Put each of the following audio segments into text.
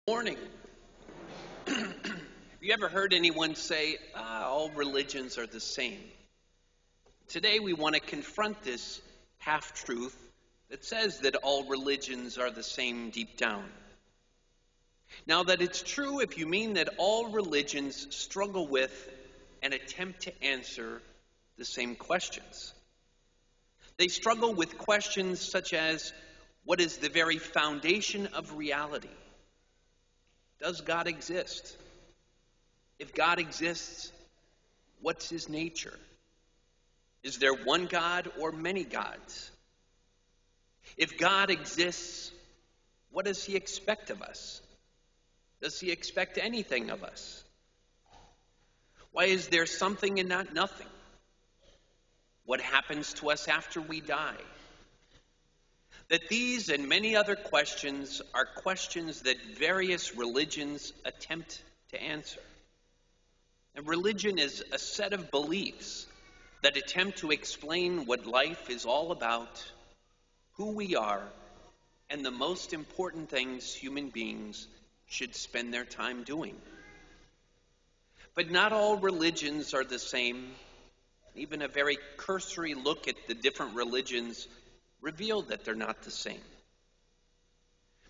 Morning. Have you ever heard anyone say, all religions are the same? Today we want to confront this half-truth that says that all religions are the same deep down. Now that it's true if you mean that all religions struggle with and attempt to answer the same questions. They struggle with questions such as, what is the very foundation of reality? Does God exist? If God exists, what's his nature? Is there one God or many gods? If God exists, what does he expect of us? Does he expect anything of us? Why is there something and not nothing? What happens to us after we die? That these and many other questions are questions that various religions attempt to answer. And religion is a set of beliefs that attempt to explain what life is all about, who we are, and the most important things human beings should spend their time doing. But not all religions are the same. Even a very cursory look at the different religions revealed that they're not the same.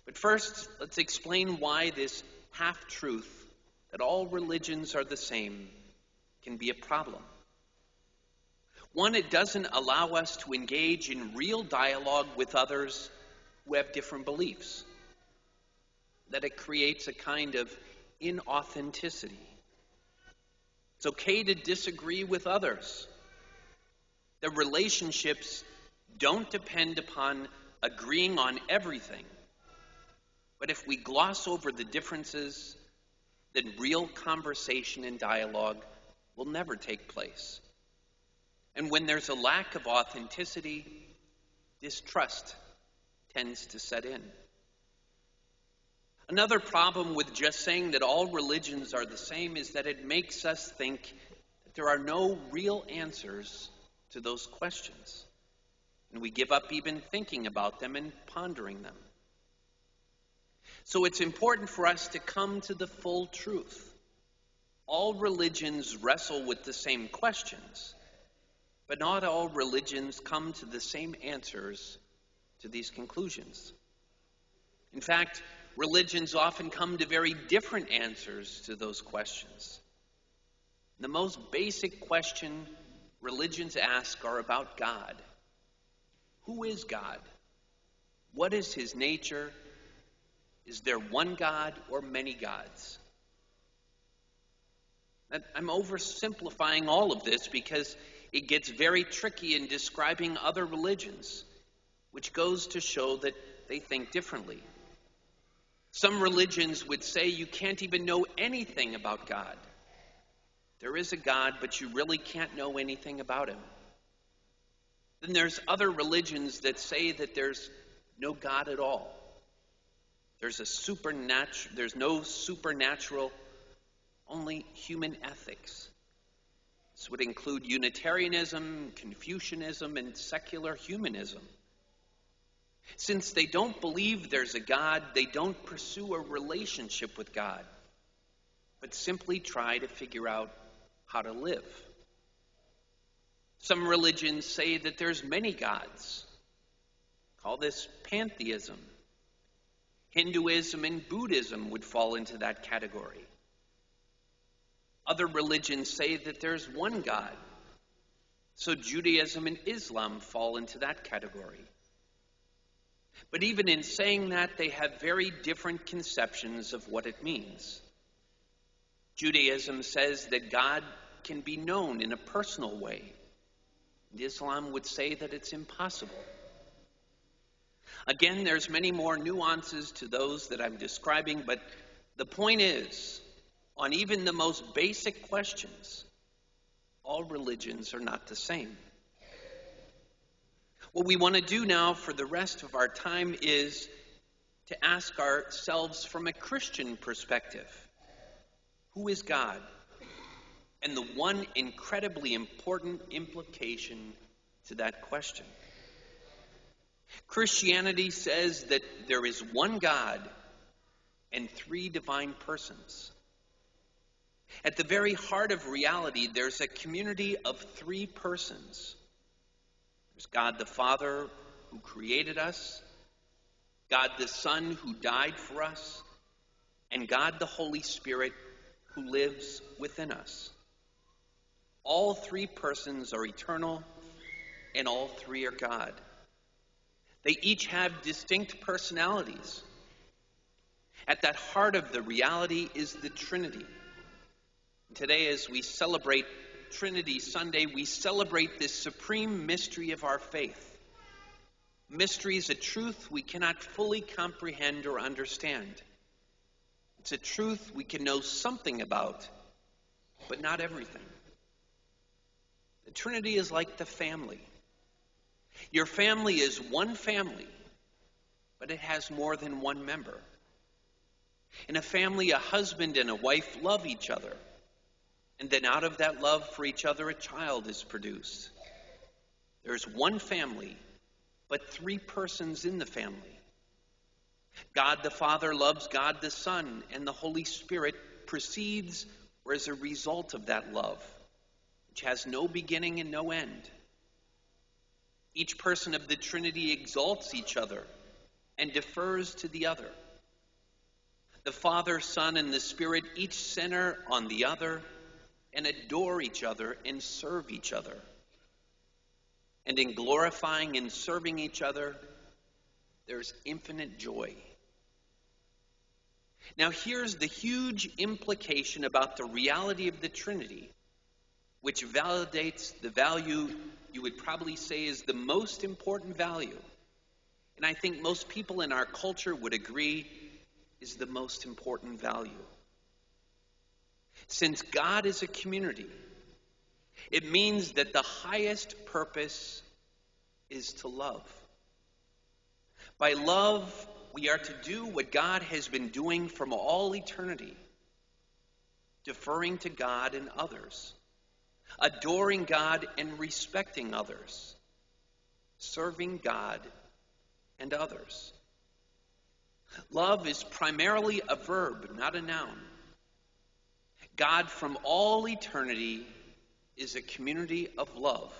But first, let's explain why this half-truth, that all religions are the same, can be a problem. One, it doesn't allow us to engage in real dialogue with others who have different beliefs. That it creates a kind of inauthenticity. It's okay to disagree with others. The relationships don't depend upon agreeing on everything. But if we gloss over the differences, then real conversation and dialogue will never take place. And when there's a lack of authenticity, distrust tends to set in. Another problem with just saying that all religions are the same is that it makes us think that there are no real answers to those questions. And we give up even thinking about them and pondering them. So it's important for us to come to the full truth. All religions wrestle with the same questions, but not all religions come to the same answers to these conclusions. In fact, religions often come to very different answers to those questions. The most basic question religions ask are about God. Who is God? What is his nature? Is there one God or many gods? I'm oversimplifying all of this because it gets very tricky in describing other religions, which goes to show that they think differently. Some religions would say you can't even know anything about God. There is a God, but you really can't know anything about him. Then there's other religions that say that there's no God at all. There's no supernatural, only human ethics. This would include Unitarianism, Confucianism, and secular humanism. Since they don't believe there's a God, they don't pursue a relationship with God, but simply try to figure out how to live. Some religions say that there's many gods. Call this pantheism. Hinduism and Buddhism would fall into that category. Other religions say that there's one God. So Judaism and Islam fall into that category. But even in saying that, they have very different conceptions of what it means. Judaism says that God can be known in a personal way. And Islam would say that it's impossible. Again, there's many more nuances to those that I'm describing, but the point is, on even the most basic questions, all religions are not the same. What we want to do now for the rest of our time is to ask ourselves from a Christian perspective, who is God? And the one incredibly important implication to that question. Christianity says that there is one God and three divine persons. At the very heart of reality, there's a community of three persons. There's God the Father, who created us, God the Son, who died for us, and God the Holy Spirit, who lives within us. All three persons are eternal, and all three are God. They each have distinct personalities. At that heart of the reality is the Trinity. Today, as we celebrate Trinity Sunday, we celebrate this supreme mystery of our faith. Mystery is a truth we cannot fully comprehend or understand. It's a truth we can know something about, but not everything. The Trinity is like the family. Your family is one family, but it has more than one member. In a family, a husband and a wife love each other, and then out of that love for each other, a child is produced. There's one family, but three persons in the family. God the Father loves God the Son, and the Holy Spirit proceeds or is a result of that love, which has no beginning and no end. Each person of the Trinity exalts each other and defers to the other. The Father, Son, and the Spirit each center on the other and adore each other and serve each other. And in glorifying and serving each other, there's infinite joy. Now here's the huge implication about the reality of the Trinity, which validates the value you would probably say is the most important value. And I think most people in our culture would agree is the most important value. Since God is a community, it means that the highest purpose is to love. By love, we are to do what God has been doing from all eternity, deferring to God and others, adoring God and respecting others, serving God and others. Love is primarily a verb, not a noun. God from all eternity is a community of love.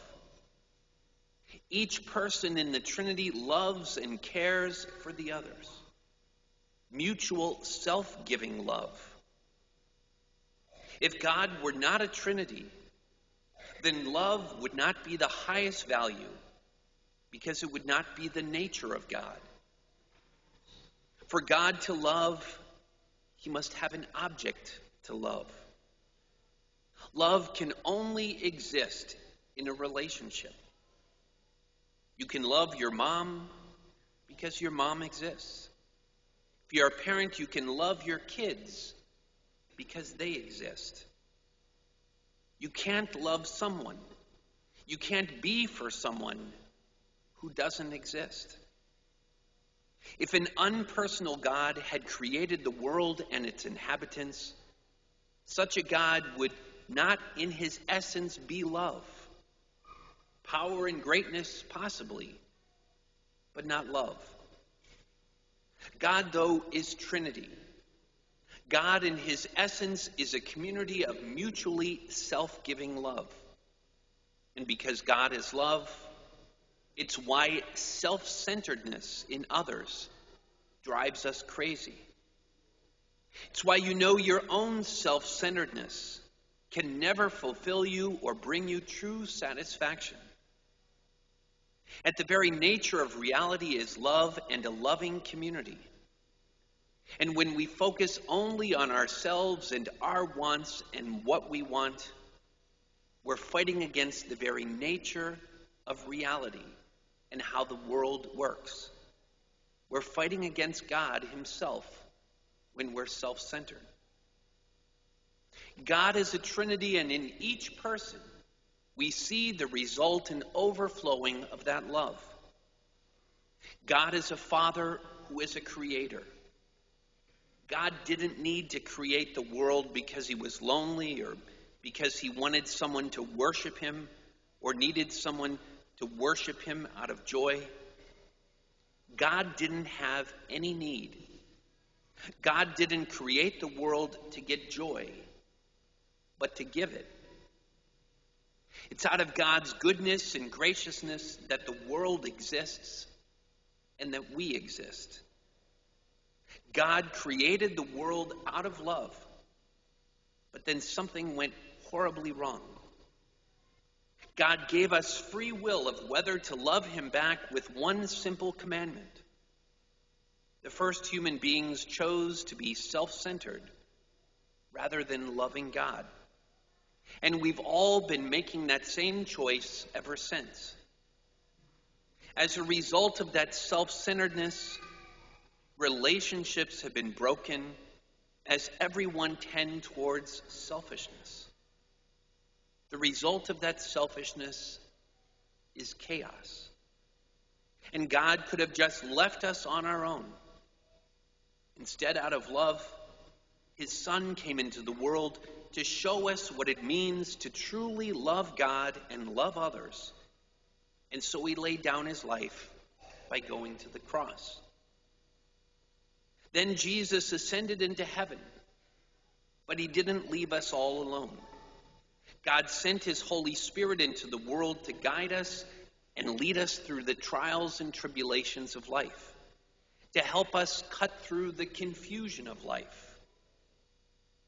Each person in the Trinity loves and cares for the others. Mutual self-giving love. If God were not a Trinity, then love would not be the highest value because it would not be the nature of God. For God to love, he must have an object to love. Love can only exist in a relationship. You can love your mom because your mom exists. If you're a parent, you can love your kids because they exist. You can't love someone. You can't be for someone who doesn't exist. If an unpersonal God had created the world and its inhabitants, such a God would not in his essence be love. Power and greatness, possibly, but not love. God, though, is Trinity. God in his essence is a community of mutually self-giving love. And because God is love, it's why self-centeredness in others drives us crazy. It's why you know your own self-centeredness can never fulfill you or bring you true satisfaction. At the very nature of reality is love and a loving community. And when we focus only on ourselves and our wants and what we want, we're fighting against the very nature of reality and how the world works. We're fighting against God himself when we're self-centered. God is a Trinity, and in each person, we see the result and overflowing of that love. God is a Father who is a creator. God didn't need to create the world because he was lonely or because he wanted someone to worship him or needed someone to worship him out of joy. God didn't have any need. God didn't create the world to get joy, but to give it. It's out of God's goodness and graciousness that the world exists and that we exist. God created the world out of love, but then something went horribly wrong. God gave us free will of whether to love him back with one simple commandment. The first human beings chose to be self-centered rather than loving God. And we've all been making that same choice ever since. As a result of that self-centeredness, relationships have been broken as everyone tends towards selfishness. The result of that selfishness is chaos. And God could have just left us on our own. Instead, out of love, his Son came into the world to show us what it means to truly love God and love others. And so he laid down his life by going to the cross. Then Jesus ascended into heaven, but he didn't leave us all alone. God sent his Holy Spirit into the world to guide us and lead us through the trials and tribulations of life, to help us cut through the confusion of life.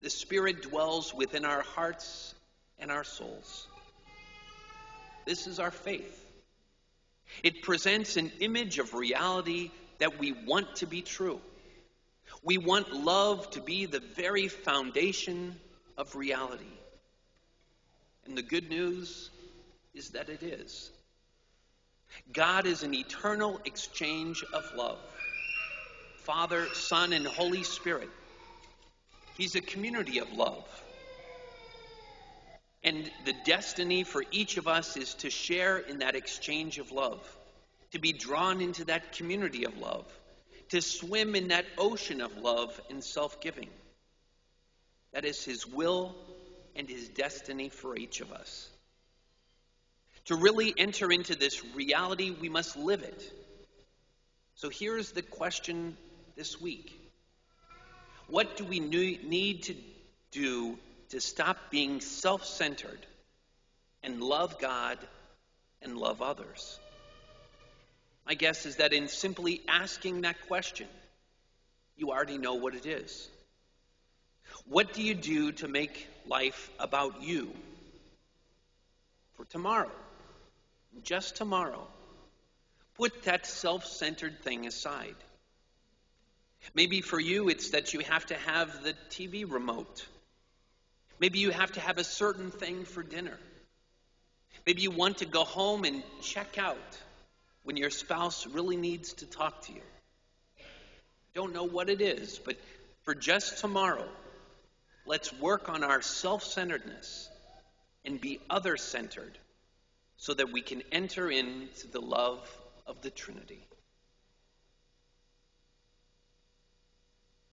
The Spirit dwells within our hearts and our souls. This is our faith. It presents an image of reality that we want to be true. We want love to be the very foundation of reality. And the good news is that it is. God is an eternal exchange of love. Father, Son, and Holy Spirit. He's a community of love. And the destiny for each of us is to share in that exchange of love, to be drawn into that community of love, to swim in that ocean of love and self-giving. That is his will and his destiny for each of us. To really enter into this reality, we must live it. So here's the question this week. What do we need to do to stop being self-centered and love God and love others? My guess is that in simply asking that question, you already know what it is. What do you do to make life about you for tomorrow? Just tomorrow. Put that self-centered thing aside. Maybe for you, it's that you have to have the TV remote. Maybe you have to have a certain thing for dinner. Maybe you want to go home and check out when your spouse really needs to talk to you. Don't know what it is, but for just tomorrow, let's work on our self-centeredness and be other-centered so that we can enter into the love of the Trinity.